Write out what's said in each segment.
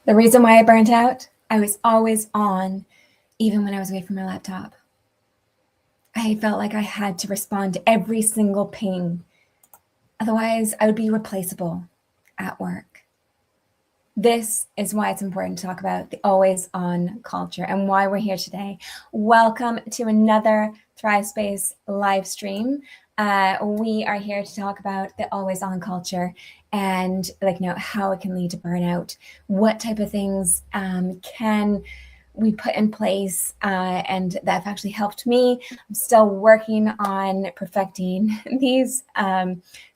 The reason why I burnt out, I was always on, even when I was away from my laptop. I felt like I had to respond to every single ping. Otherwise, I would be replaceable at work. This is why it's important to talk about the always on culture and why we're here today. Welcome to another Thrive Space live stream. We are here to talk about the always on culture and how it can lead to burnout. What type of things can we put in place and that have actually helped me. I'm still working on perfecting these,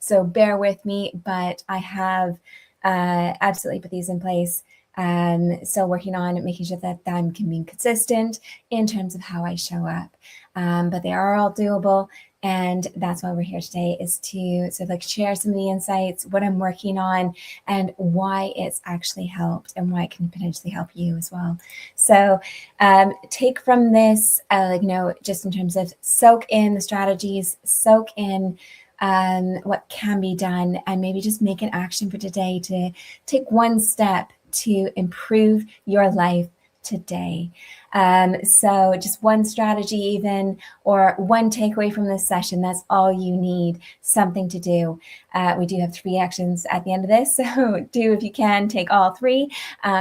so bear with me, but I have absolutely put these in place. Still working on making sure that I'm being consistent in terms of how I show up. But they are all doable. And that's why we're here today, is to sort of share some of the insights, what I'm working on, and why it's actually helped and why it can potentially help you as well. So take from this, just in terms of soak in the strategies, soak in what can be done, and maybe just make an action for today to take one step to improve your life today. So just one strategy even, or one takeaway from this session, that's all you need, something to do. We do have 3 actions at the end of this, so do, if you can, take all 3.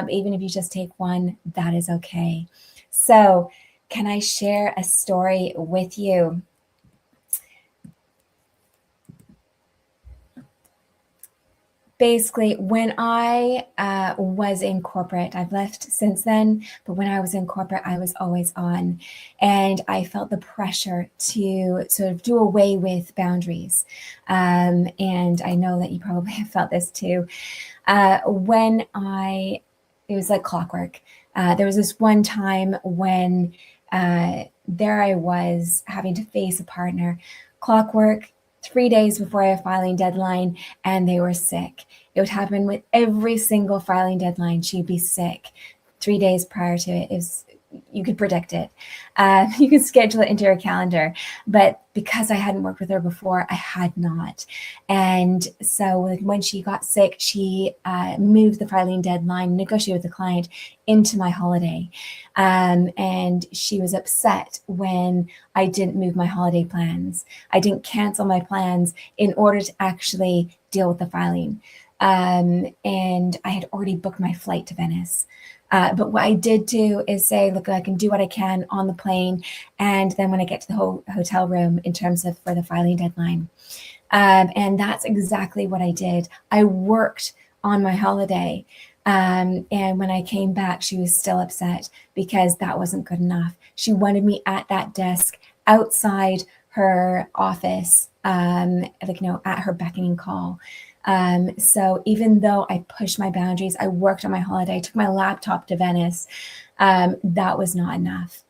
Even if you just take one, that is okay. So can I share a story with you? Basically, when I was in corporate, I've left since then, but when I was in corporate, I was always on, and I felt the pressure to sort of do away with boundaries. And I know that you probably have felt this too. It was like clockwork. There was this one time when there I was having to face a partner, clockwork, 3 days before a filing deadline, and they were sick. It would happen with every single filing deadline. She'd be sick 3 days prior to it. You could predict it. You could schedule it into your calendar. But because I hadn't worked with her before, I had not. And so when she got sick, she moved the filing deadline, negotiated with the client into my holiday. And she was upset when I didn't move my holiday plans. I didn't cancel my plans in order to actually deal with the filing. And I had already booked my flight to Venice. But what I did do is say, look, I can do what I can on the plane. And then when I get to the hotel room in terms of for the filing deadline. And that's exactly what I did. I worked on my holiday. And when I came back, she was still upset because that wasn't good enough. She wanted me at that desk outside her office, at her beckoning call. So even though I pushed my boundaries, I worked on my holiday, I took my laptop to Venice, that was not enough.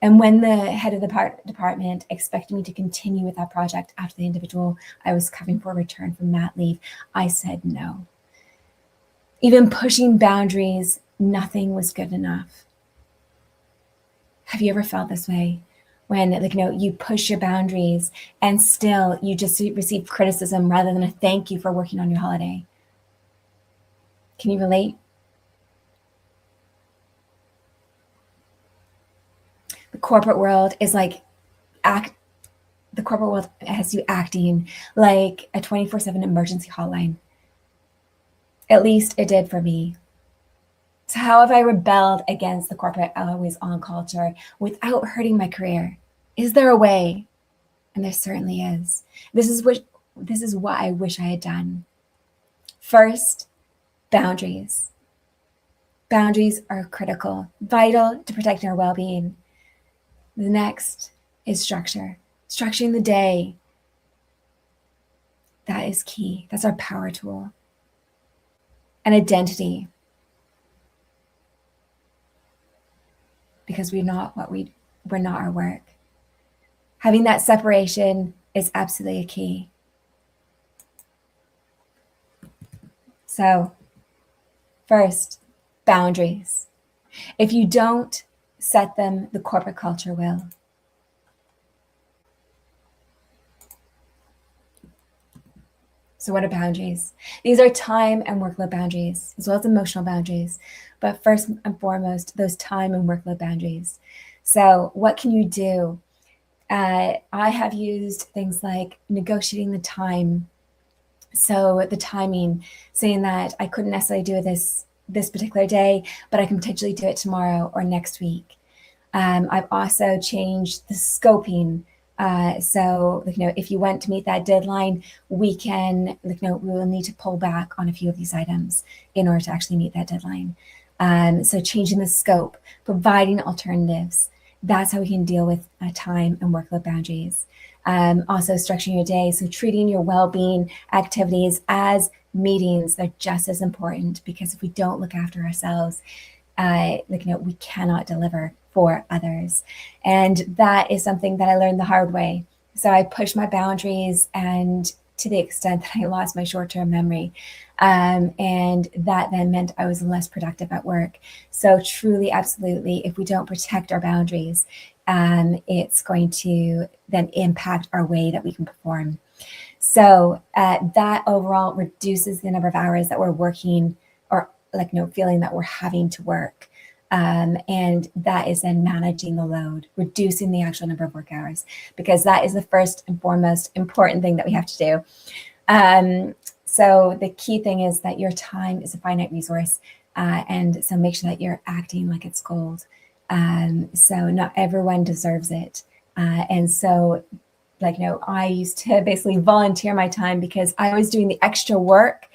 And when the head of the department expected me to continue with that project after the individual I was covering for return from mat leave, I said no. Even pushing boundaries, nothing was good enough. Have you ever felt this way? When you push your boundaries and still you just receive criticism rather than a thank you for working on your holiday. Can you relate? The corporate world is the corporate world has you acting like a 24/7 emergency hotline. At least it did for me. So how have I rebelled against the corporate always on culture without hurting my career? Is there a way? And there certainly is. This is what I wish I had done. First, boundaries. Boundaries are critical, vital to protecting our well-being. The next is structure. Structuring the day. That is key. That's our power tool. And identity. Because we're not our work. Having that separation is absolutely a key. So, first, boundaries. If you don't set them, the corporate culture will. So what are boundaries? These are time and workload boundaries, as well as emotional boundaries. But first and foremost, those time and workload boundaries. So what can you do? I have used things like negotiating the time. So the timing, saying that I couldn't necessarily do this particular day, but I can potentially do it tomorrow or next week. I've also changed the scoping. So, if you want to meet that deadline, we can, we will need to pull back on a few of these items in order to actually meet that deadline. So, changing the scope, providing alternatives. That's how we can deal with time and workload boundaries. Also, structuring your day. So, treating your well being activities as meetings, they're just as important because if we don't look after ourselves, we cannot deliver for others. And that is something that I learned the hard way. So I pushed my boundaries, and to the extent that I lost my short-term memory. And that then meant I was less productive at work. So truly, absolutely, if we don't protect our boundaries, it's going to then impact our way that we can perform. So that overall reduces the number of hours that we're working, or feeling that we're having to work. And that is then managing the load, reducing the actual number of work hours, because that is the first and foremost important thing that we have to do. So the key thing is that your time is a finite resource. And so make sure that you're acting like it's gold. So not everyone deserves it. And so I used to basically volunteer my time because I was doing the extra work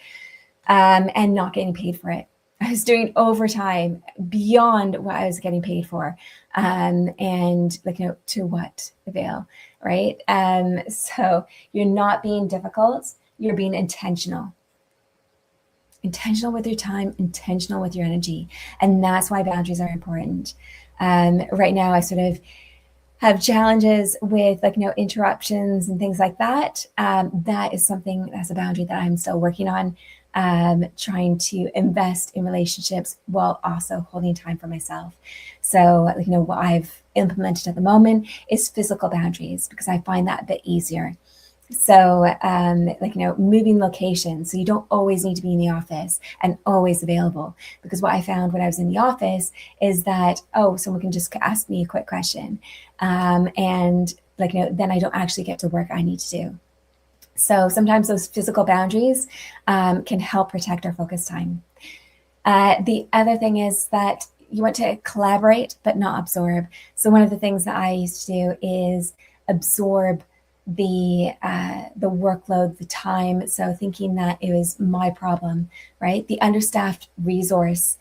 and not getting paid for it. I was doing overtime beyond what I was getting paid for. And to what avail, right? So you're not being difficult, you're being intentional. Intentional with your time, intentional with your energy. And that's why boundaries are important. Right now, I sort of have challenges with interruptions and things like that. That is something that's a boundary that I'm still working on, trying to invest in relationships while also holding time for myself. So what I've implemented at the moment is physical boundaries, because I find that a bit easier. So moving locations, so you don't always need to be in the office and always available, because what I found when I was in the office is that someone can just ask me a quick question, and then I don't actually get to work I need to do. So sometimes those physical boundaries can help protect our focus time. The other thing is that you want to collaborate but not absorb. So one of the things that I used to do is absorb the workload, the time. So thinking that it was my problem, right? The understaffed resource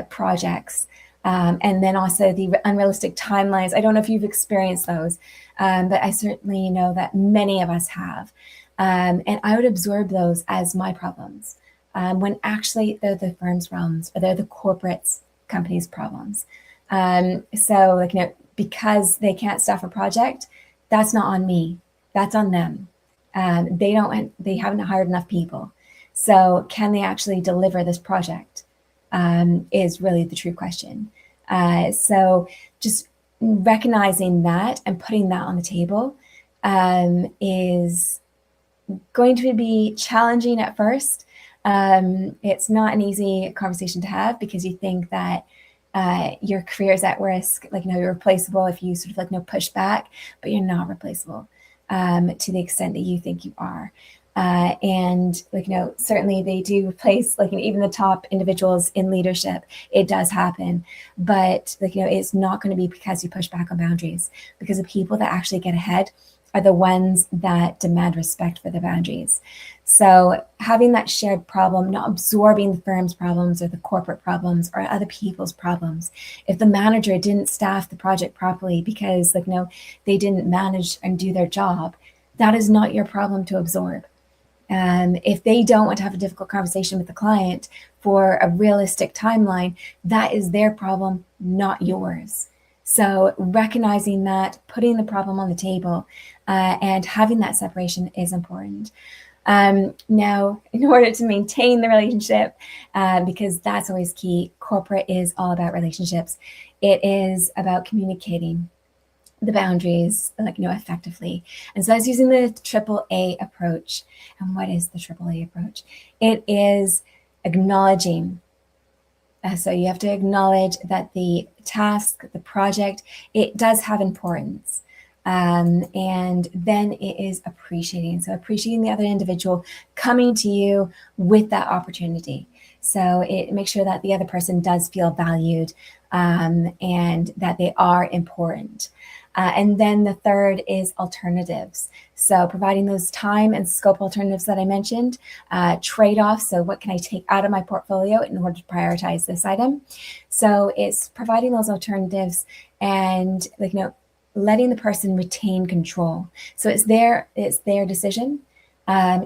projects. And then also the unrealistic timelines. I don't know if you've experienced those, but I certainly know that many of us have. And I would absorb those as my problems, when actually they're the firm's problems, or they're the corporate company's problems. So because they can't staff a project, that's not on me. That's on them. They haven't hired enough people. So can they actually deliver this project? Is really the true question. So just recognizing that and putting that on the table is going to be challenging at first. It's not an easy conversation to have, because you think that your career is at risk, you're replaceable if you sort of push back, but you're not replaceable to the extent that you think you are. And certainly they do replace even the top individuals in leadership. It does happen, but it's not going to be because you push back on boundaries, because the people that actually get ahead are the ones that demand respect for the boundaries. So having that shared problem, not absorbing the firm's problems or the corporate problems or other people's problems. If the manager didn't staff the project properly because they didn't manage and do their job, that is not your problem to absorb. If they don't want to have a difficult conversation with the client for a realistic timeline, that is their problem, not yours. So recognizing that, putting the problem on the table, and having that separation is important. Now, in order to maintain the relationship, because that's always key, corporate is all about relationships. It is about communicating. the boundaries, effectively. And so I was using the AAA approach. And what is the AAA approach? It is acknowledging. So you have to acknowledge that the task, the project, it does have importance. And then it is appreciating. So appreciating the other individual coming to you with that opportunity. So it makes sure that the other person does feel valued, and that they are important. And then the third is alternatives. So providing those time and scope alternatives that I mentioned, trade-offs. So what can I take out of my portfolio in order to prioritize this item? So it's providing those alternatives and letting the person retain control. So it's their decision.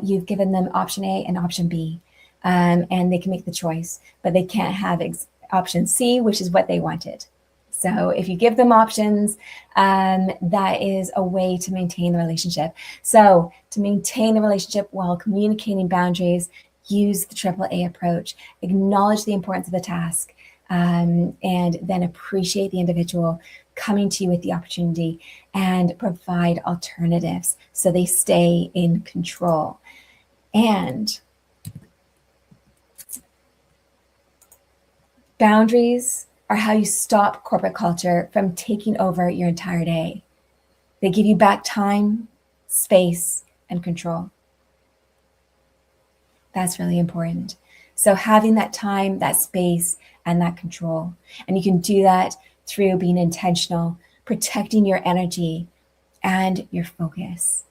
You've given them option A and option B, and they can make the choice, but they can't have option C, which is what they wanted. So if you give them options, that is a way to maintain the relationship. So to maintain the relationship while communicating boundaries, use the AAA approach, acknowledge the importance of the task, and then appreciate the individual coming to you with the opportunity, and provide alternatives so they stay in control. And boundaries are how you stop corporate culture from taking over your entire day. They give you back time, space, and control. That's really important. So having that time, that space, and that control. And you can do that through being intentional, protecting your energy and your focus.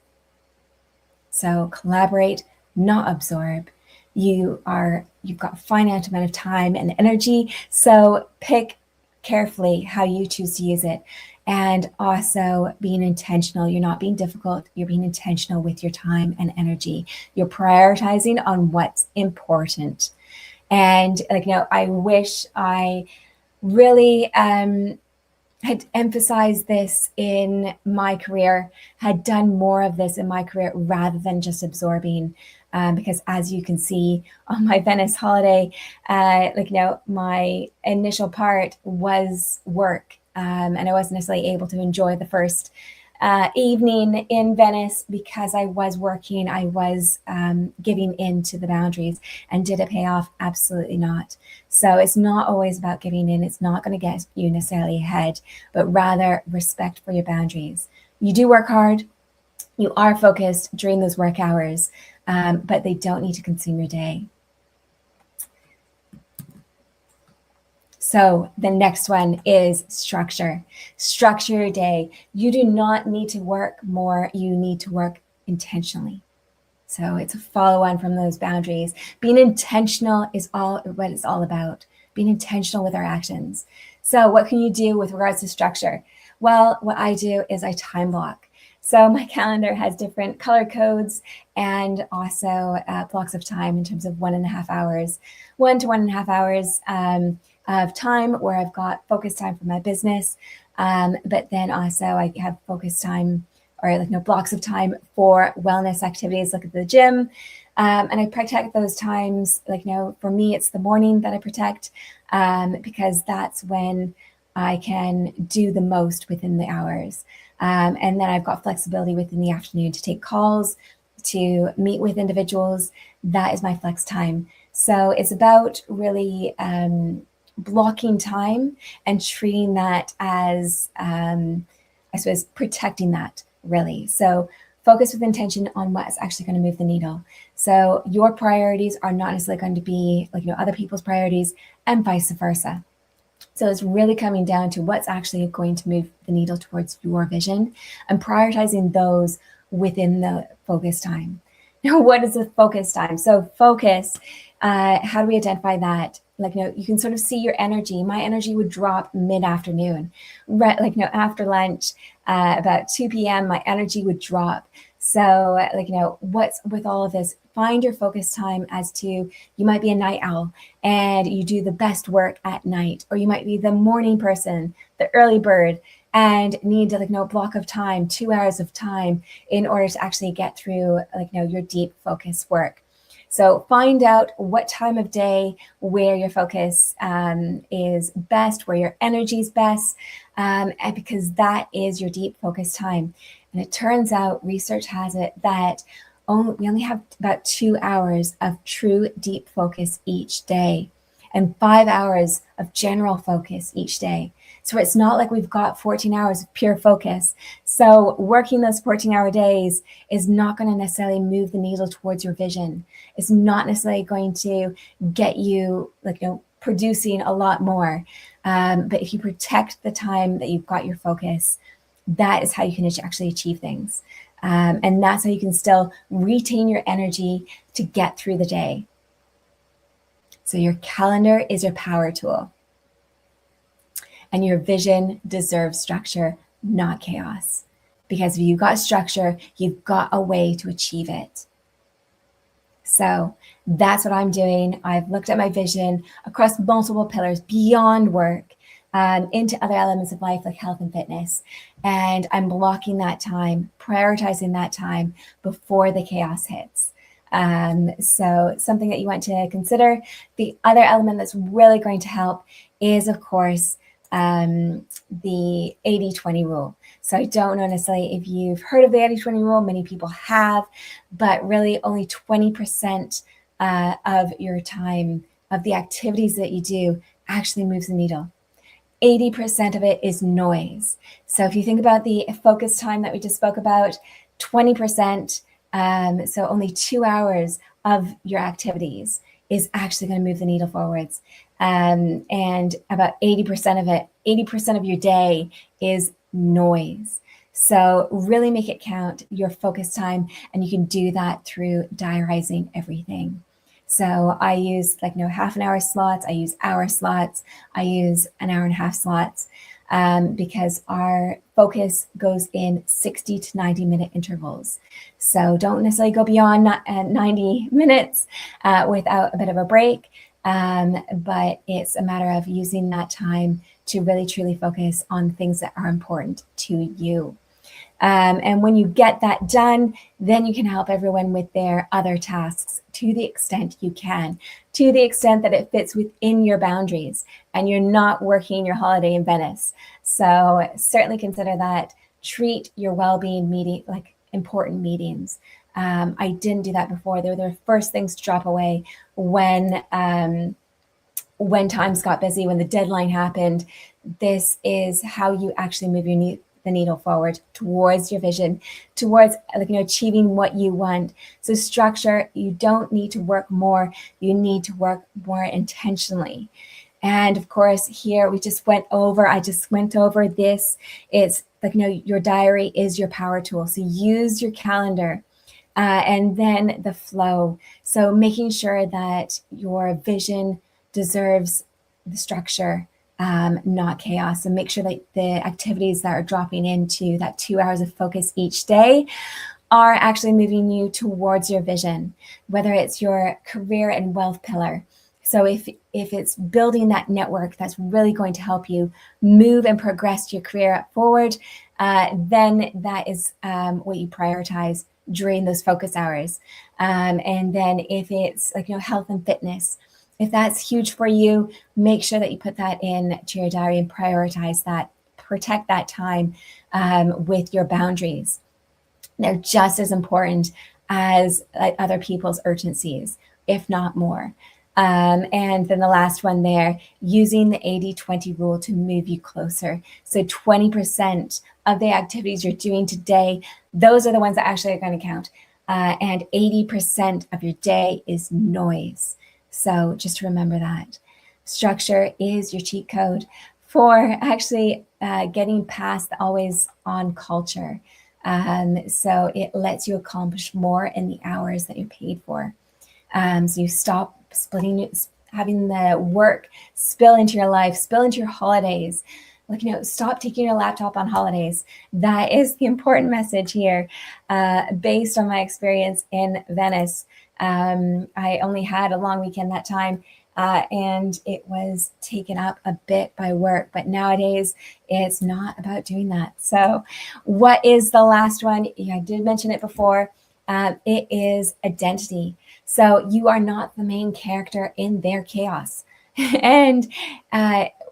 So collaborate, not absorb. You've got a finite amount of time and energy, so pick carefully how you choose to use it. And also being intentional. You're not being difficult. You're being intentional with your time and energy. You're prioritizing on what's important. And I wish I really had emphasized this in my career, had done more of this in my career rather than just absorbing. Because as you can see on my Venice holiday, my initial part was work, and I wasn't necessarily able to enjoy the first evening in Venice because I was working, I was giving in to the boundaries. And did it pay off? Absolutely not. So it's not always about giving in. It's not going to get you necessarily ahead, but rather respect for your boundaries. You do work hard. You are focused during those work hours, but they don't need to consume your day. So the next one is structure. Structure your day. You do not need to work more. You need to work intentionally. So it's a follow-on from those boundaries. Being intentional is all what it's all about. Being intentional with our actions. So what can you do with regards to structure? Well, what I do is I time block. So my calendar has different color codes and also blocks of time in terms of 1.5 hours, 1 to 1.5 hours of time where I've got focus time for my business. But then also I have focus time or blocks of time for wellness activities, like at the gym. And I protect those times. For me, it's the morning that I protect because that's when I can do the most within the hours. And then I've got flexibility within the afternoon to take calls, to meet with individuals. That is my flex time. So it's about really blocking time and treating that as, protecting that really. So focus with intention on what's actually going to move the needle. So your priorities are not necessarily going to be other people's priorities, and vice versa. So it's really coming down to what's actually going to move the needle towards your vision and prioritizing those within the focus time. Now, what is the focus time? So focus, how do we identify that? You can sort of see your energy. My energy would drop mid-afternoon. After lunch, about 2 p.m., my energy would drop. So, what's with all of this? Find your focus time as to, you might be a night owl and you do the best work at night, or you might be the morning person, the early bird, and need to block of time, 2 hours of time in order to actually get through your deep focus work. So find out what time of day where your focus is best, where your energy is best, and because that is your deep focus time. And it turns out, research has it that we only have about 2 hours of true deep focus each day and 5 hours of general focus each day. So it's not like we've got 14 hours of pure focus. So working those 14-hour days is not going to necessarily move the needle towards your vision. It's not necessarily going to get you producing a lot more. But if you protect the time that you've got your focus, that is how you can actually achieve things. And that's how you can still retain your energy to get through the day. So your calendar is your power tool. And your vision deserves structure, not chaos. Because if you've got structure, you've got a way to achieve it. So that's what I'm doing. I've looked at my vision across multiple pillars beyond work, into other elements of life like health and fitness. And I'm blocking that time, prioritizing that time before the chaos hits. So something that you want to consider. The other element that's really going to help is, of course, the 80-20 rule. So I don't know necessarily if you've heard of the 80-20 rule. Many people have, but really only 20% of your time, of the activities that you do, actually moves the needle. 80% of it is noise. So if you think about the focus time that we just spoke about, 20%, so only 2 hours of your activities is actually going to move the needle forwards. And about 80% of it, 80% of your day is noise. So really make it count, your focus time, and you can do that through diarizing everything. So I use half an hour slots, I use hour slots, I use an hour and a half slots, because our focus goes in 60 to 90 minute intervals. So don't necessarily go beyond 90 minutes without a bit of a break. But it's a matter of using that time to really truly focus on things that are important to you. And when you get that done, then you can help everyone with their other tasks to the extent you can, to the extent that it fits within your boundaries and you're not working your holiday in Venice. So certainly consider that. Treat your well-being meeting like important meetings. I didn't do that before. They were the first things to drop away when times got busy, when the deadline happened. This is how you actually move the needle forward towards your vision, towards achieving what you want. So structure, you don't need to work more, you need to work more intentionally. And of course, here I just went over this. It's your diary is your power tool. So use your calendar. And then the flow. So making sure that your vision deserves the structure, not chaos. And make sure that the activities that are dropping into that 2 hours of focus each day are actually moving you towards your vision, whether it's your career and wealth pillar. So if it's building that network that's really going to help you move and progress your career forward, then that is what you prioritize during those focus hours. And then if it's health and fitness, if that's huge for you, make sure that you put that in to your diary and prioritize that, protect that time with your boundaries. They're just as important as other people's urgencies, if not more. And then the last one there, using the 80-20 rule to move you closer. So 20% of the activities you're doing today, those are the ones that actually are going to count. And 80% of your day is noise. So just remember that. Structure is your cheat code for actually getting past the always on culture. So it lets you accomplish more in the hours that you're paid for. So you stop having the work spill into your life, spill into your holidays. Stop taking your laptop on holidays. That is the important message here. Based on my experience in Venice, I only had a long weekend that time, and it was taken up a bit by work. But nowadays, it's not about doing that. So what is the last one? I did mention it before. It is identity. So you are not the main character in their chaos. And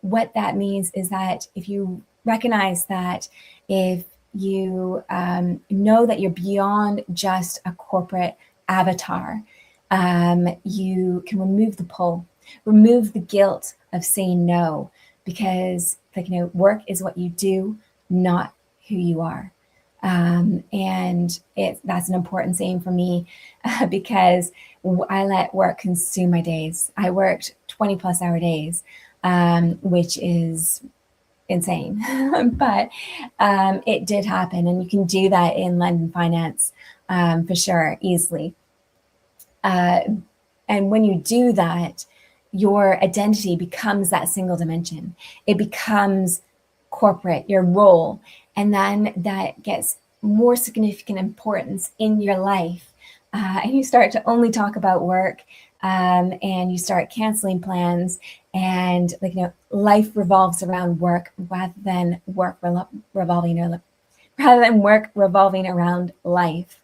what that means is that if you recognize that, if you know that you're beyond just a corporate avatar, you can remove the pull, remove the guilt of saying no, because work is what you do, not who you are. And that's an important saying for me, because I let work consume my days. I worked 20+ hour days, which is insane. But it did happen, and you can do that in London finance, for sure, easily. And when you do that, your identity becomes that single dimension. It becomes corporate, your role, and then that gets more significant importance in your life. And you start to only talk about work, and you start canceling plans, and life revolves around work rather than work revolving around life.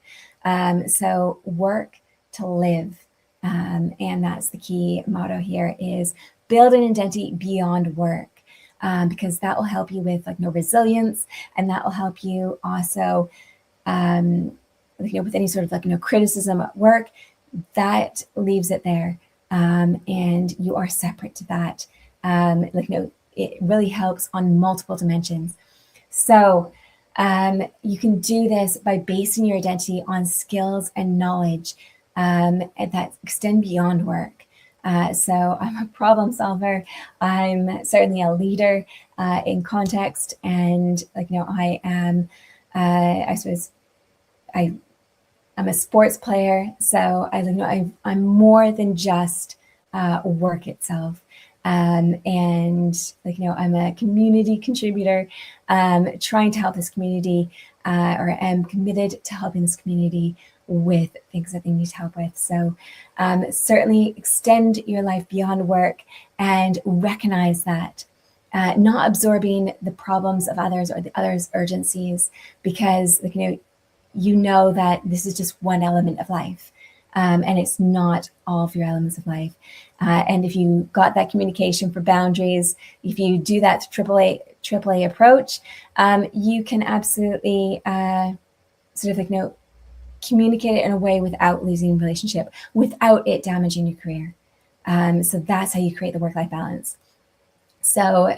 So work to live. And that's the key motto here, is build an identity beyond work, because that will help you with resilience, and that will help you also with any sort of criticism at work, that leaves it there, and you are separate to that. It really helps on multiple dimensions. So you can do this by basing your identity on skills and knowledge that extend beyond work. So I'm a problem solver. I'm certainly a leader in context, and I am. I suppose I'm a sports player, so I'm more than just work itself. And I'm a community contributor, trying to help this community, or am committed to helping this community with things that they need help with. So certainly extend your life beyond work, and recognize that. Not absorbing the problems of others or the others' urgencies, because you know that this is just one element of life, and it's not all of your elements of life. And if you got that communication for boundaries, if you do that AAA approach, you can absolutely communicate it in a way without losing relationship, without it damaging your career. So that's how you create the work-life balance. So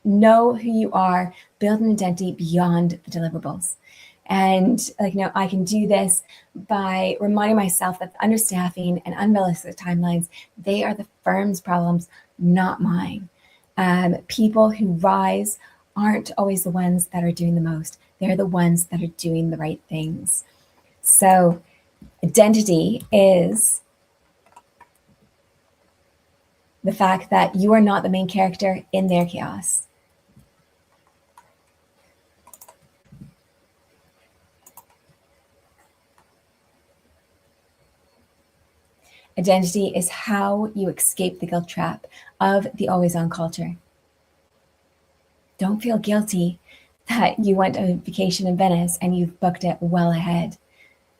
know who you are, build an identity beyond the deliverables. And I can do this by reminding myself that understaffing and unrealistic timelines, they are the firm's problems, not mine. People who rise aren't always the ones that are doing the most. They're the ones that are doing the right things. So identity is the fact that you are not the main character in their chaos. Identity is how you escape the guilt trap of the always-on culture. Don't feel guilty that you went on vacation in Venice and you've booked it well ahead,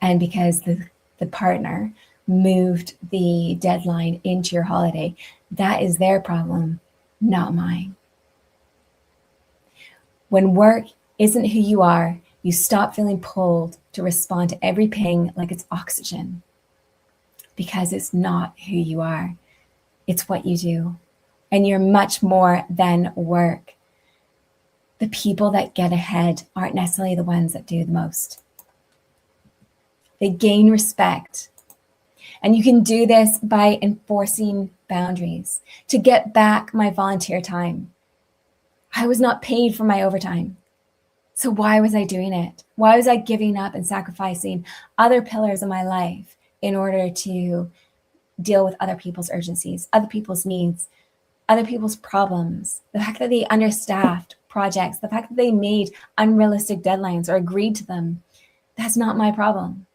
and because the partner moved the deadline into your holiday. That is their problem, not mine. When work isn't who you are, you stop feeling pulled to respond to every ping like it's oxygen, because it's not who you are. It's what you do. And you're much more than work. The people that get ahead aren't necessarily the ones that do the most. They gain respect. And you can do this by enforcing boundaries. To get back my volunteer time, I was not paid for my overtime. So why was I doing it? Why was I giving up and sacrificing other pillars of my life in order to deal with other people's urgencies, other people's needs, other people's problems? The fact that they understaffed projects, the fact that they made unrealistic deadlines or agreed to them, that's not my problem.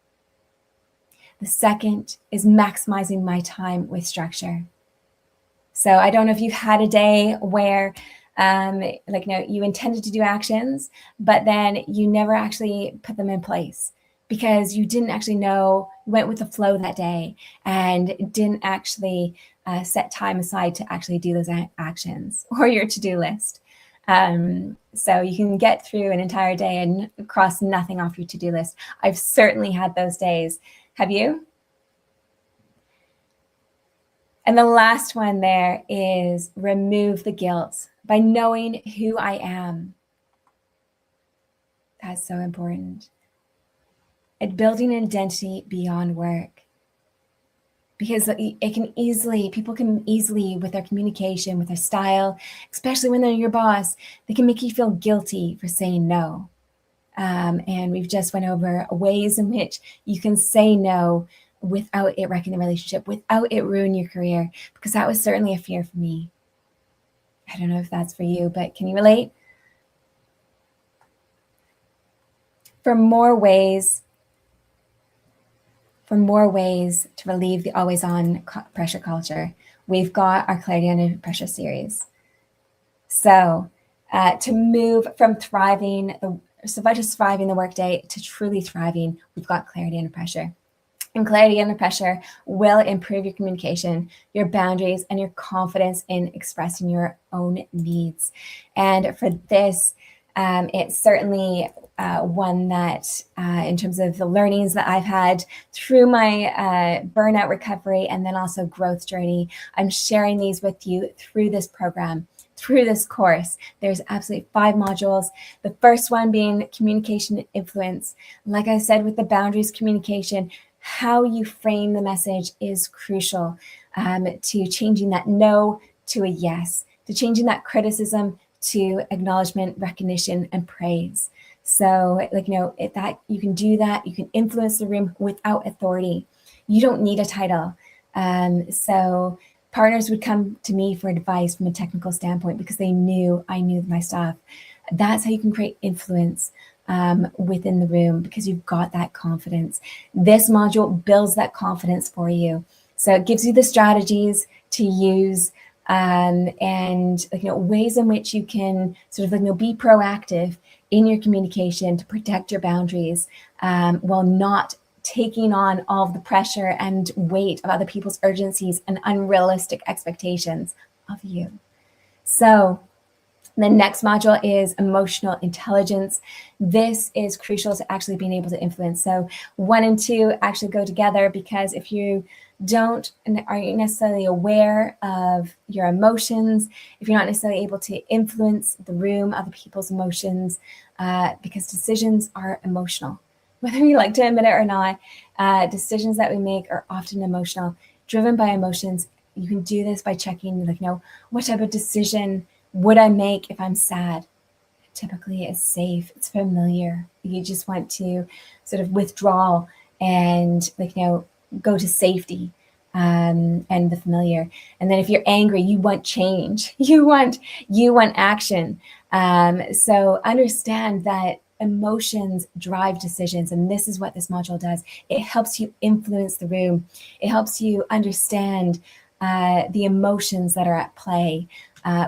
The second is maximizing my time with structure. So I don't know if you've had a day where you intended to do actions, but then you never actually put them in place because you didn't actually know, went with the flow that day and didn't actually set time aside to actually do those actions or your to-do list. So you can get through an entire day and cross nothing off your to-do list. I've certainly had those days. Have you? And the last one there is remove the guilt by knowing who I am. That's so important. And building an identity beyond work. Because people can easily, with their communication, with their style, especially when they're your boss, they can make you feel guilty for saying no. And we've just went over ways in which you can say no without it wrecking the relationship, without it ruining your career, because that was certainly a fear for me. I don't know if that's for you, but can you relate? For more ways to relieve the always on pressure culture, we've got our Clarity Under Pressure series. So to move from just surviving the workday to truly thriving, we've got Clarity Under Pressure. And Clarity Under Pressure will improve your communication, your boundaries, and your confidence in expressing your own needs. And for this, it's certainly one that, in terms of the learnings that I've had through my burnout recovery and then also growth journey, I'm sharing these with you through this program. Through this course, there's absolutely 5 modules. The first one being communication influence. Like I said, with the boundaries communication, how you frame the message is crucial to changing that no to a yes, to changing that criticism to acknowledgement, recognition, and praise. So, that you can do that. You can influence the room without authority. You don't need a title. So partners would come to me for advice from a technical standpoint because I knew my stuff. That's how you can create influence within the room, because you've got that confidence. This module builds that confidence for you. So it gives you the strategies to use and ways in which you can sort of be proactive in your communication to protect your boundaries while not taking on all of the pressure and weight of other people's urgencies and unrealistic expectations of you. So the next module is emotional intelligence. This is crucial to actually being able to influence. So 1 and 2 actually go together, because if you aren't necessarily aware of your emotions, if you're not necessarily able to influence the room, other people's emotions, because decisions are emotional. Whether you like to admit it or not, decisions that we make are often emotional, driven by emotions. You can do this by checking, what type of decision would I make if I'm sad? Typically, it's safe, it's familiar. You just want to sort of withdraw and go to safety and the familiar. And then if you're angry, you want change. You want action. So understand that emotions drive decisions, and this is what this module does. It helps you influence the room. It helps you understand the emotions that are at play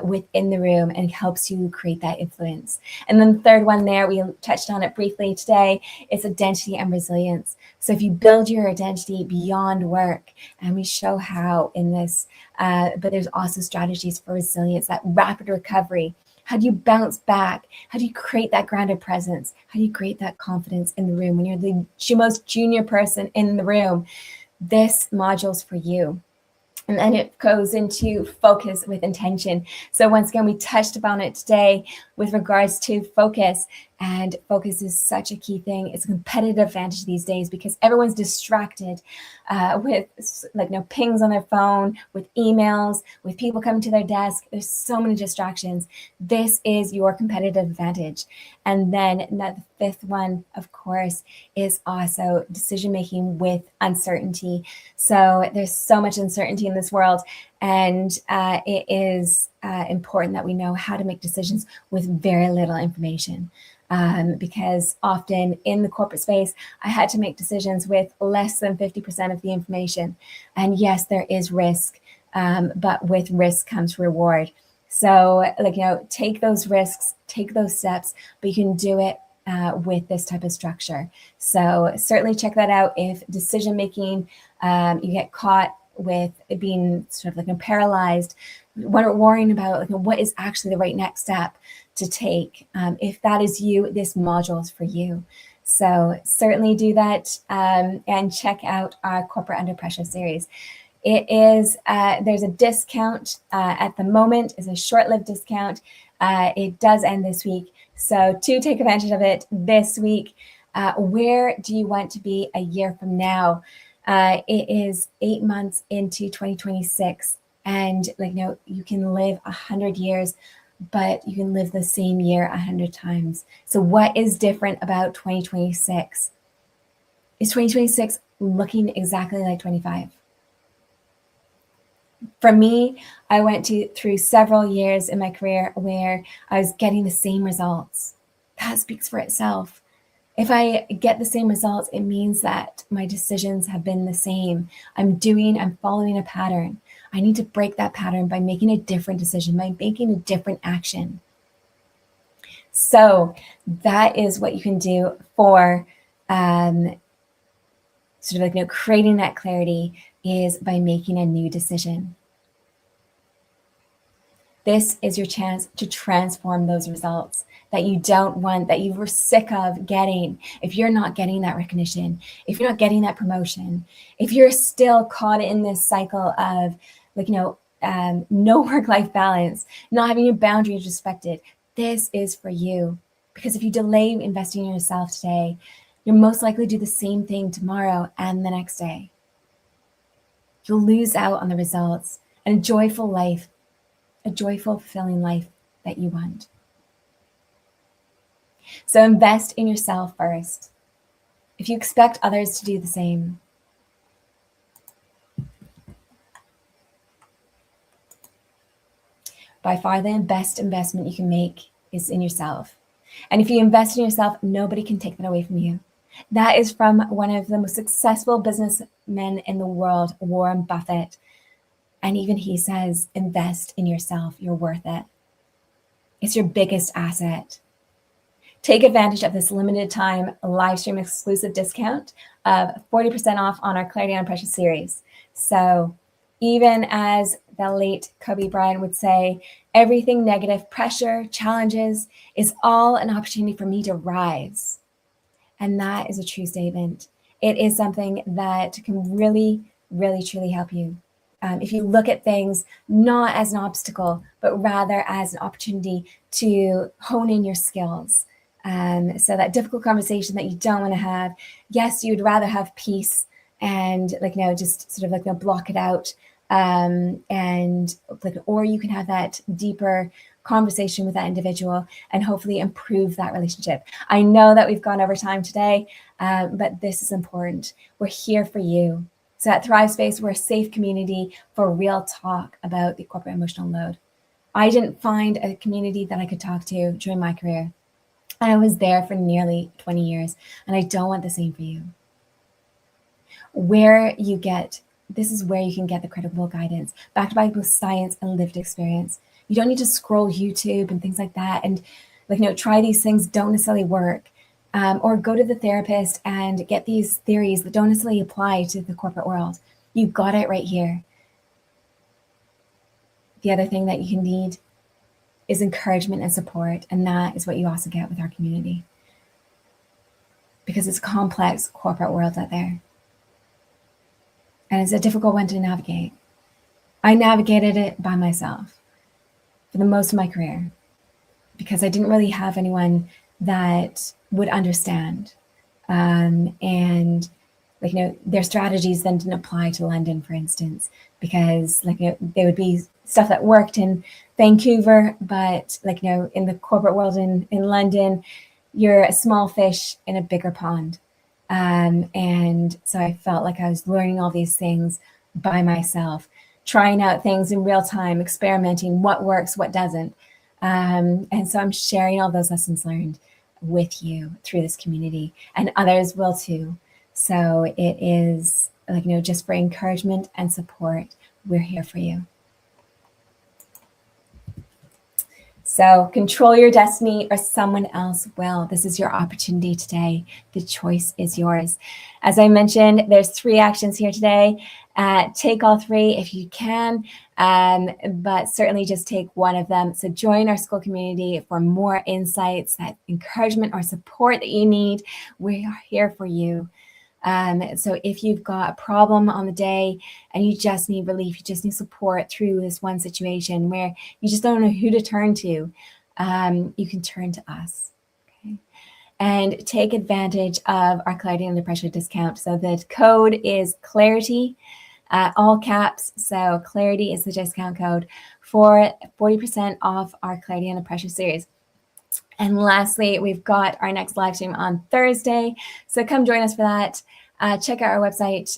within the room, and helps you create that influence. And then the third one there, we touched on it briefly today, is identity and resilience. So if you build your identity beyond work, and we show how in this, but there's also strategies for resilience, that rapid recovery. How do you bounce back? How do you create that grounded presence? How do you create that confidence in the room when you're the most junior person in the room? This module's for you. And then it goes into focus with intention. So once again, we touched upon it today with regards to focus. And focus is such a key thing. It's a competitive advantage these days because everyone's distracted with pings on their phone, with emails, with people coming to their desk. There's so many distractions. This is your competitive advantage. And then the fifth one, of course, is also decision-making with uncertainty. So there's so much uncertainty in this world. And it is important that we know how to make decisions with very little information. Because often in the corporate space, I had to make decisions with less than 50% of the information. And yes, there is risk, but with risk comes reward. So take those risks, take those steps, but you can do it with this type of structure. So certainly check that out. If decision making, you get caught with it being sort of like paralyzed, worrying about like what is actually the right next step to take. If that is you, this module is for you. So certainly do that, and check out our Corporate Under Pressure series. It is, there's a discount at the moment. It's a short-lived discount. It does end this week. So to take advantage of it this week, where do you want to be a year from now? It is 8 months into 2026. And you can live 100 years, but you can live the same year 100 times. So what is different about 2026? Is 2026 looking exactly like 25? For me, I went through several years in my career where I was getting the same results. That speaks for itself. If I get the same results, it means that my decisions have been the same. I'm following a pattern. I need to break that pattern by making a different decision, by making a different action. So that is what you can do for creating that clarity, is by making a new decision. This is your chance to transform those results that you don't want, that you were sick of getting. If you're not getting that recognition, if you're not getting that promotion, if you're still caught in this cycle of no work-life balance, not having your boundaries respected, this is for you. Because if you delay investing in yourself today, you'll most likely do the same thing tomorrow and the next day. You'll lose out on the results and a joyful life, a joyful, fulfilling life that you want. So invest in yourself first. If you expect others to do the same, by far the best investment you can make is in yourself. And if you invest in yourself, nobody can take that away from you. That is from one of the most successful businessmen in the world, Warren Buffett. And even he says, invest in yourself. You're worth it. It's your biggest asset. Take advantage of this limited time live stream exclusive discount of 40% off on our Clarity Under Pressure series. So even as the late Kobe Bryant would say, everything negative, pressure, challenges is all an opportunity for me to rise. And that is a true statement. It is something that can really, really, truly help you. If you look at things not as an obstacle, but rather as an opportunity to hone in your skills. So that difficult conversation that you don't want to have, yes, you'd rather have peace and just sort of block it out. Or you can have that deeper conversation with that individual and hopefully improve that relationship. I know that we've gone over time today, but this is important. We're here for you. So at Thrive Space, we're a safe community for real talk about the corporate emotional load. I didn't find a community that I could talk to during my career. I was there for nearly 20 years, and I don't want the same for you. This is where you can get the credible guidance, backed by both science and lived experience. You don't need to scroll YouTube and things like that and try these things don't necessarily work. Or go to the therapist and get these theories that don't necessarily apply to the corporate world. You've got it right here. The other thing that you can need is encouragement and support, and that is what you also get with our community. Because it's a complex corporate world out there. And it's a difficult one to navigate. I navigated it by myself for the most of my career because I didn't really have anyone that would understand. Their strategies then didn't apply to London, for instance, because there would be stuff that worked in Vancouver, but in the corporate world in London, you're a small fish in a bigger pond. And so I felt like I was learning all these things by myself, trying out things in real time, experimenting what works, what doesn't. And so I'm sharing all those lessons learned with you through this community, and others will too. So it is just for encouragement and support, we're here for you. So control your destiny or someone else will. This is your opportunity today. The choice is yours. As I mentioned, there's 3 actions here today. Take all 3 if you can, but certainly just take one of them. So join our school community for more insights, that encouragement or support that you need. We are here for you. So if you've got a problem on the day and you just need relief, you just need support through this one situation where you just don't know who to turn to, you can turn to us. Okay? And take advantage of our Clarity Under Pressure discount. So the code is CLARITY, all caps. So CLARITY is the discount code for 40% off our Clarity Under Pressure series. And lastly, we've got our next live stream on Thursday. So come join us for that. Check out our website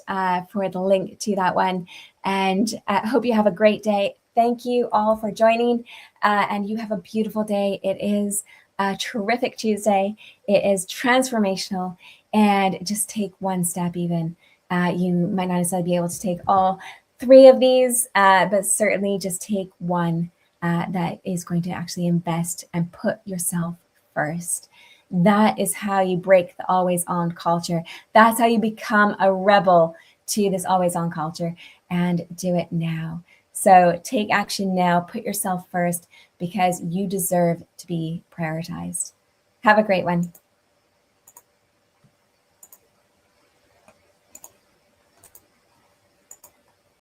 for the link to that one. And hope you have a great day. Thank you all for joining. And you have a beautiful day. It is a terrific Tuesday. It is transformational. And just take one step even. You might not necessarily be able to take all 3 of these, but certainly just take one. That is going to actually invest and put yourself first. That is how you break the always on culture. That's how you become a rebel to this always on culture, and do it now. So take action now, put yourself first, because you deserve to be prioritized. Have a great one.